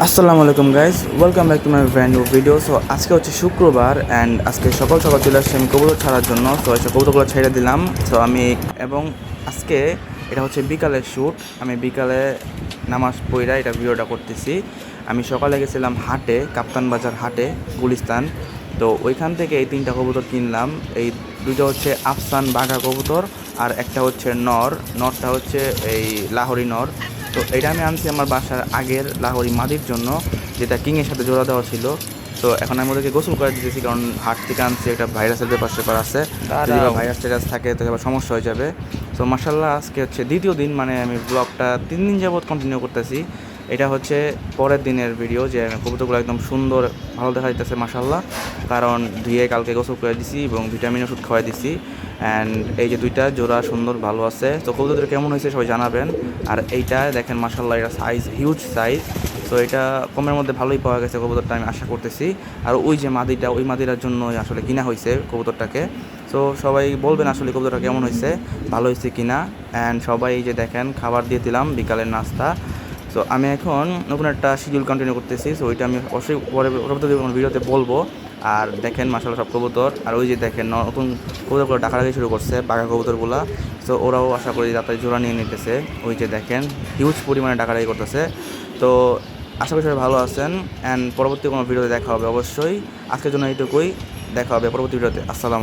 আসসালামু আলাইকুম guys, welcome back to my brand new video. So আজকে হচ্ছে শুক্রবার অ্যান্ড আজকে সকাল সকাল চলে আসছি আমি কবুতর ছাড়ার জন্য। সো এসে কবুতরগুলো ছেড়ে দিলাম। সো আমি এবং আজকে এটা হচ্ছে বিকালের শ্যুট। আমি বিকালে নামাজ পড়া এটা ভিডিওটা করতেছি। আমি সকালে গেছিলাম হাটে, কাপ্তান বাজার হাটে, গুলিস্তান। তো ওইখান থেকে এই 3টা কবুতর কিনলাম। এই দুটো হচ্ছে আফসান বাঘা কবুতর আর একটা হচ্ছে নরটা হচ্ছে এই লাহোরি নর। তো এটা আমি আনছি আমার বাসার আগের লাহোরি মাদির জন্য, যেটা কিংয়ের সাথে জোড়া দেওয়া ছিল। তো এখন আমি ওদেরকে গোসল করে দিতেছি, কারণ হাট থেকে আনছি, একটা ভাইরাসের ব্যাপার আছে। যদি বা ভাইরাস টাইরাস থাকে তো এবার সমস্যা হয়ে যাবে। তো মার্শাল্লাহ আজকে হচ্ছে দ্বিতীয় দিন, মানে আমি ব্লগটা 3 দিন যাবৎ কন্টিনিউ করতেছি। এটা হচ্ছে পরের দিনের ভিডিও, যে কবুতরগুলো একদম সুন্দর ভালো দেখা যাইতেছে মার্শাল্লাহ, কারণ ধুয়ে কালকে গোসল করে দিছি এবং ভিটামিন ওষুধ খাওয়াই দিছি। অ্যান্ড এই যে দুইটা জোড়া সুন্দর ভালো আছে। তো কবুতরটা কেমন হয়েছে সবাই জানাবেন। আর এইটা দেখেন মার্শাল্লাহ, এটা সাইজ হিউজ সাইজ। তো এটা কমের মধ্যে ভালোই পাওয়া গেছে কবুতরটা, আমি আশা করতেছি। আর ওই যে মাদিটা, ওই মাদিটার জন্য আসলে কিনা হয়েছে কবুতরটাকে। তো সবাই বলবেন আসলে কবুতরটা কেমন হয়েছে, ভালো হয়েছে কিনা। অ্যান্ড সবাই এই যে দেখেন খাবার দিয়ে দিলাম, বিকালের নাস্তা। সো আমি এখন নতুন একটা শিডিউল কন্টিনিউ করতেছি। সো ওইটা আমি অবশ্যই পরবর্তী ভিডিওতে বলবো। আর দেখেন মাশাআল্লাহ সব কবুতর। আর ওই যে দেখেন নতুন কবুতরগুলো ডাকাডাকি শুরু করছে, বাঘা কবুতরগুলো। সো ওরাও আশা করি তাড়াতাড়ি জোড়া নিয়ে নিতেছে। ওই যে দেখেন হিউজ পরিমাণে ডাকাডাকি করতেছে। তো আশা করি সবাই ভালো আছেন। অ্যান্ড পরবর্তী কোনো ভিডিওতে দেখা হবে অবশ্যই। আজকের জন্য এইটুকুই, দেখা হবে পরবর্তী ভিডিওতে। আসসালামু আলাইকুম।